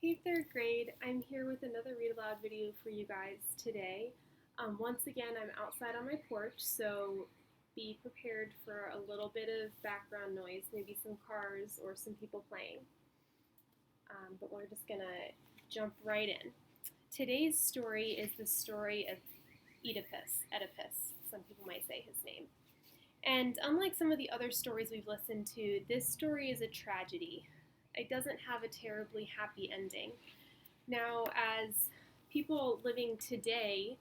Hey third grade, I'm here with another Read Aloud video for you guys today. Once again, I'm outside on my porch, so be prepared for a little bit of background noise, maybe some cars or some people playing. But we're just going to jump right in. Today's story is the story of Oedipus, some people might say his name. And unlike some of the other stories we've listened to, this story is a tragedy. It doesn't have a terribly happy ending. Now, as people living today,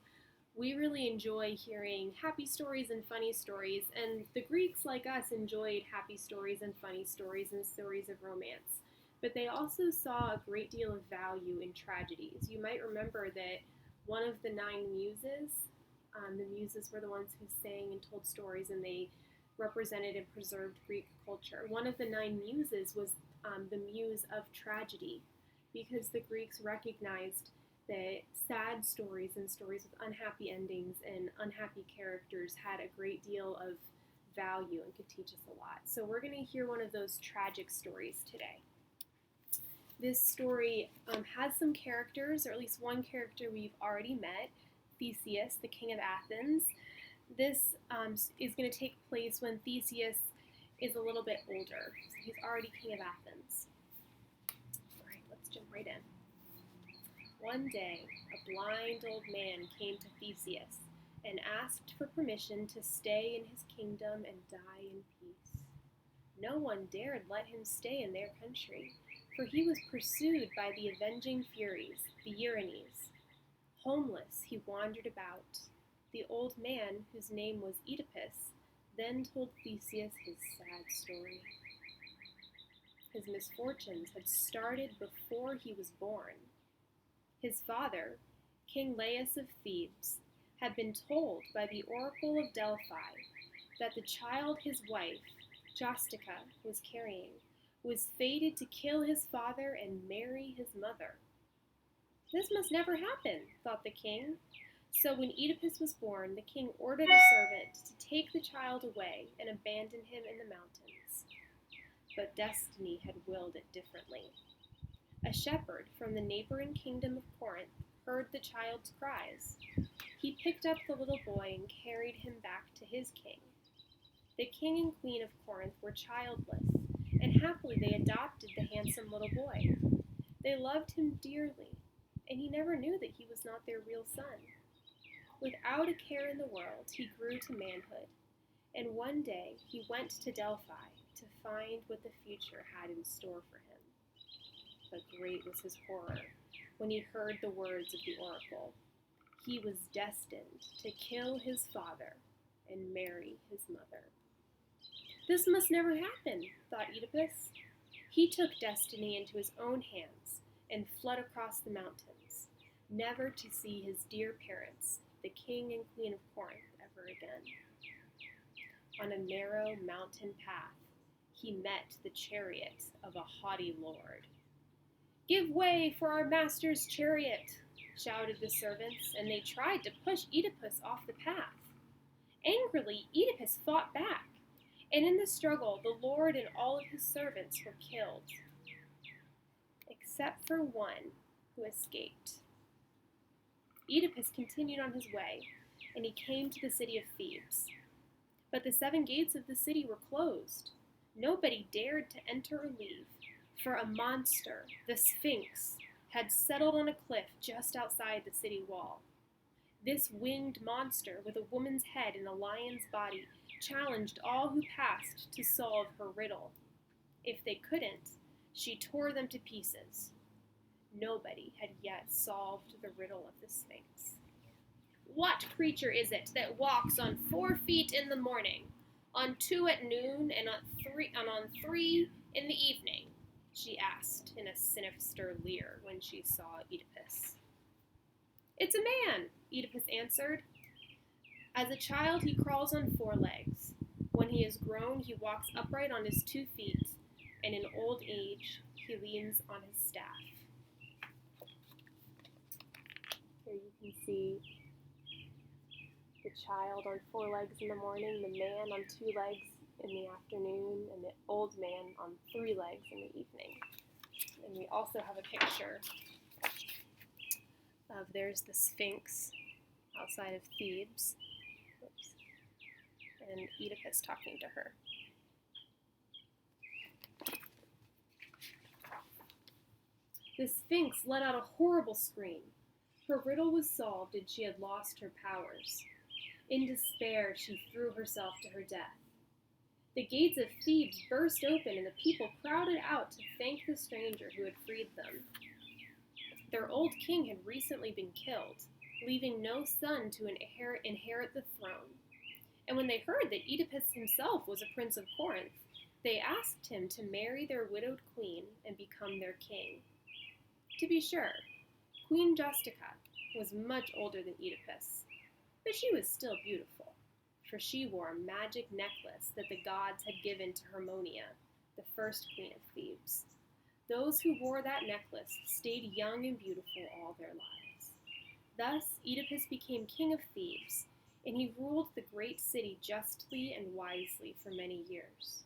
we really enjoy hearing happy stories and funny stories, and the Greeks, like us, enjoyed happy stories and funny stories and stories of romance. But they also saw a great deal of value in tragedies. You might remember that one of the 9 muses, the muses were the ones who sang and told stories, and they represented and preserved Greek culture. One of the 9 muses was the muse of tragedy, because the Greeks recognized that sad stories and stories with unhappy endings and unhappy characters had a great deal of value and could teach us a lot. So we're going to hear one of those tragic stories today. This story has some characters, or at least one character we've already met, Theseus, the king of Athens. This is going to take place when Theseus is a little bit older. So he's already king of Athens. All right, let's jump right in. One day, a blind old man came to Theseus and asked for permission to stay in his kingdom and die in peace. No one dared let him stay in their country, for he was pursued by the avenging Furies, the Erinyes. Homeless, he wandered about. The old man, whose name was Oedipus, then told Theseus his sad story. His misfortunes had started before he was born. His father, King Laius of Thebes, had been told by the oracle of Delphi that the child his wife, Jostica, was carrying was fated to kill his father and marry his mother. This must never happen, thought the king. So when Oedipus was born, the king ordered a servant to take the child away and abandon him in the mountains. But destiny had willed it differently. A shepherd from the neighboring kingdom of Corinth heard the child's cries. He picked up the little boy and carried him back to his king. The king and queen of Corinth were childless, and happily they adopted the handsome little boy. They loved him dearly, and he never knew that he was not their real son. Without a care in the world, he grew to manhood, and one day he went to Delphi to find what the future had in store for him. But great was his horror when he heard the words of the oracle. He was destined to kill his father and marry his mother. This must never happen, thought Oedipus. He took destiny into his own hands and fled across the mountains, never to see his dear parents, the king and queen of Corinth, ever again. On a narrow mountain path, he met the chariot of a haughty lord. "Give way for our master's chariot," shouted the servants, and they tried to push Oedipus off the path. Angrily, Oedipus fought back, and in the struggle, the lord and all of his servants were killed, except for one who escaped. Oedipus continued on his way, and he came to the city of Thebes. But the 7 gates of the city were closed. Nobody dared to enter or leave, for a monster, the Sphinx, had settled on a cliff just outside the city wall. This winged monster, with a woman's head and a lion's body, challenged all who passed to solve her riddle. If they couldn't, she tore them to pieces. Nobody had yet solved the riddle of the Sphinx. "What creature is it that walks on 4 feet in the morning, on 2 at noon, and on 3 in the evening?" she asked in a sinister leer when she saw Oedipus. "It's a man," Oedipus answered. "As a child, he crawls on 4 legs. When he is grown, he walks upright on his 2 feet, and in old age, he leans on his staff." Here you can see the child on 4 legs in the morning, the man on 2 legs in the afternoon, and the old man on 3 legs in the evening. And we also have a picture of, there's the Sphinx outside of Thebes. Oops. And Oedipus talking to her. The Sphinx let out a horrible scream. Her riddle was solved and she had lost her powers. In despair, she threw herself to her death. The gates of Thebes burst open and the people crowded out to thank the stranger who had freed them. Their old king had recently been killed, leaving no son to inherit the throne. And when they heard that Oedipus himself was a prince of Corinth, they asked him to marry their widowed queen and become their king. To be sure, Queen Justica was much older than Oedipus, but she was still beautiful, for she wore a magic necklace that the gods had given to Harmonia, the first queen of Thebes. Those who wore that necklace stayed young and beautiful all their lives. Thus, Oedipus became king of Thebes, and he ruled the great city justly and wisely for many years.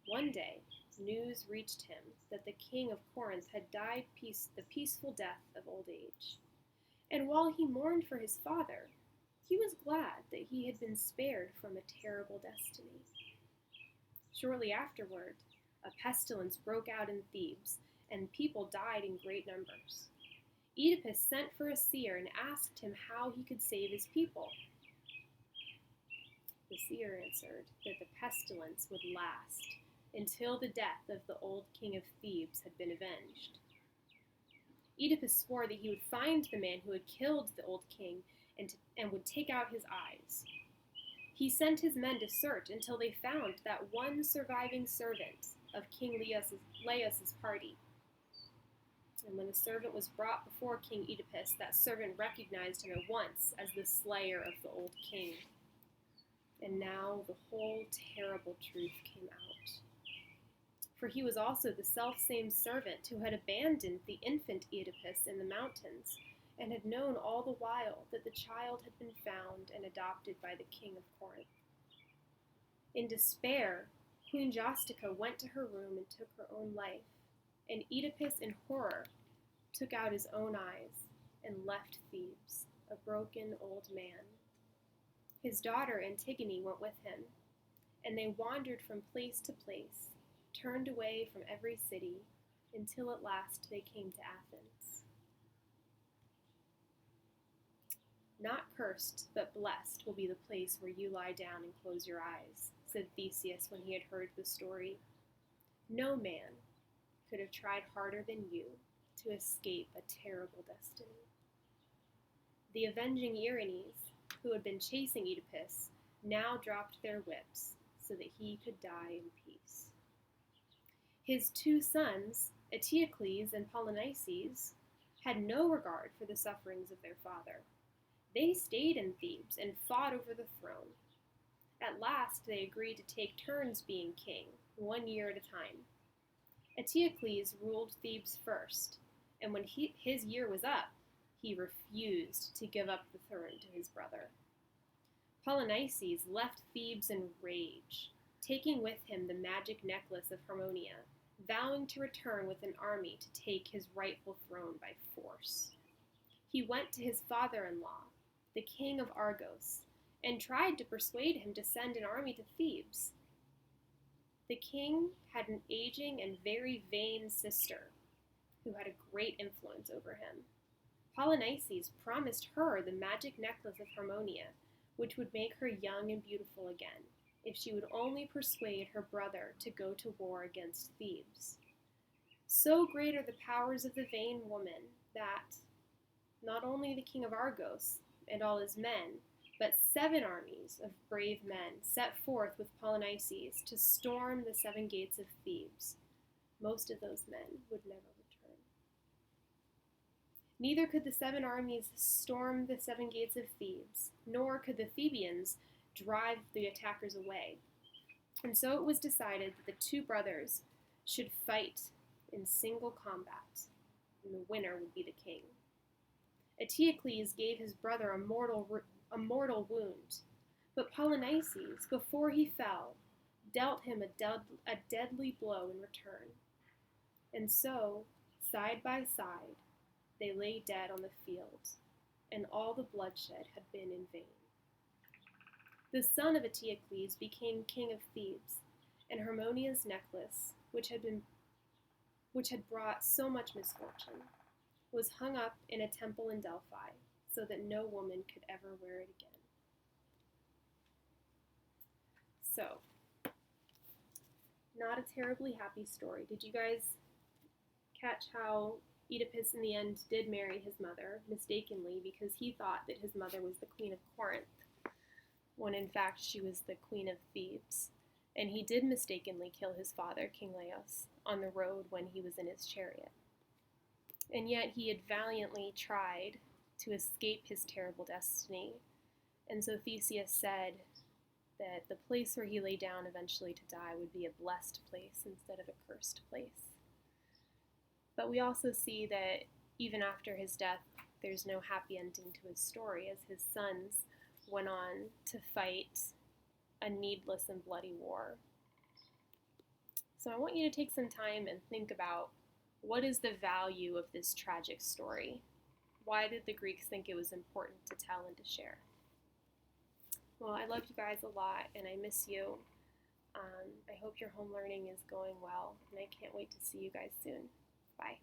One day, news reached him that the king of Corinth had died the peaceful death of old age. And while he mourned for his father, he was glad that he had been spared from a terrible destiny. Shortly afterward, a pestilence broke out in Thebes, and people died in great numbers. Oedipus sent for a seer and asked him how he could save his people. The seer answered that the pestilence would last until the death of the old king of Thebes had been avenged. Oedipus swore that he would find the man who had killed the old king and would take out his eyes. He sent his men to search until they found that one surviving servant of King Laius's party. And when the servant was brought before King Oedipus, that servant recognized him at once as the slayer of the old king. And now the whole terrible truth came out. For he was also the selfsame servant who had abandoned the infant Oedipus in the mountains, and had known all the while that the child had been found and adopted by the king of Corinth. In despair, Queen Justica went to her room and took her own life, and Oedipus, in horror, took out his own eyes and left Thebes, a broken old man. His daughter Antigone went with him, and they wandered from place to place, turned away from every city, until at last they came to Athens. Not cursed, but blessed will be the place where you lie down and close your eyes, said Theseus when he had heard the story. No man could have tried harder than you to escape a terrible destiny. The avenging Erinyes, who had been chasing Oedipus, now dropped their whips so that he could die in peace. His two sons, Eteocles and Polynices, had no regard for the sufferings of their father. They stayed in Thebes and fought over the throne. At last they agreed to take turns being king, 1 year at a time. Eteocles ruled Thebes first, and when his year was up, he refused to give up the throne to his brother. Polynices left Thebes in rage, taking with him the magic necklace of Harmonia, vowing to return with an army to take his rightful throne by force. He went to his father-in-law, the king of Argos, and tried to persuade him to send an army to Thebes. The king had an aging and very vain sister who had a great influence over him. Polynices promised her the magic necklace of Harmonia, which would make her young and beautiful again, if she would only persuade her brother to go to war against Thebes. So great are the powers of the vain woman that not only the king of Argos and all his men, but 7 armies of brave men set forth with Polynices to storm the 7 gates of Thebes. Most of those men would never return. Neither could the 7 armies storm the 7 gates of Thebes, nor could the Thebians drive the attackers away. And so it was decided that the 2 brothers should fight in single combat, and the winner would be the king. Eteocles gave his brother a mortal wound, but Polynices, before he fell, dealt him a deadly blow in return. And so, side by side, they lay dead on the field, and all the bloodshed had been in vain. The son of Eteocles became king of Thebes, and Harmonia's necklace, which had brought so much misfortune, was hung up in a temple in Delphi, so that no woman could ever wear it again. So, not a terribly happy story. Did you guys catch how Oedipus in the end did marry his mother mistakenly because he thought that his mother was the queen of Corinth, when in fact she was the queen of Thebes? And he did mistakenly kill his father, King Laios, on the road when he was in his chariot. And yet he had valiantly tried to escape his terrible destiny. And so Theseus said that the place where he lay down eventually to die would be a blessed place instead of a cursed place. But we also see that even after his death, there's no happy ending to his story, as his sons went on to fight a needless and bloody war. So I want you to take some time and think about, what is the value of this tragic story? Why did the Greeks think it was important to tell and to share? Well, I love you guys a lot, and I miss you. I hope your home learning is going well, and I can't wait to see you guys soon. Bye.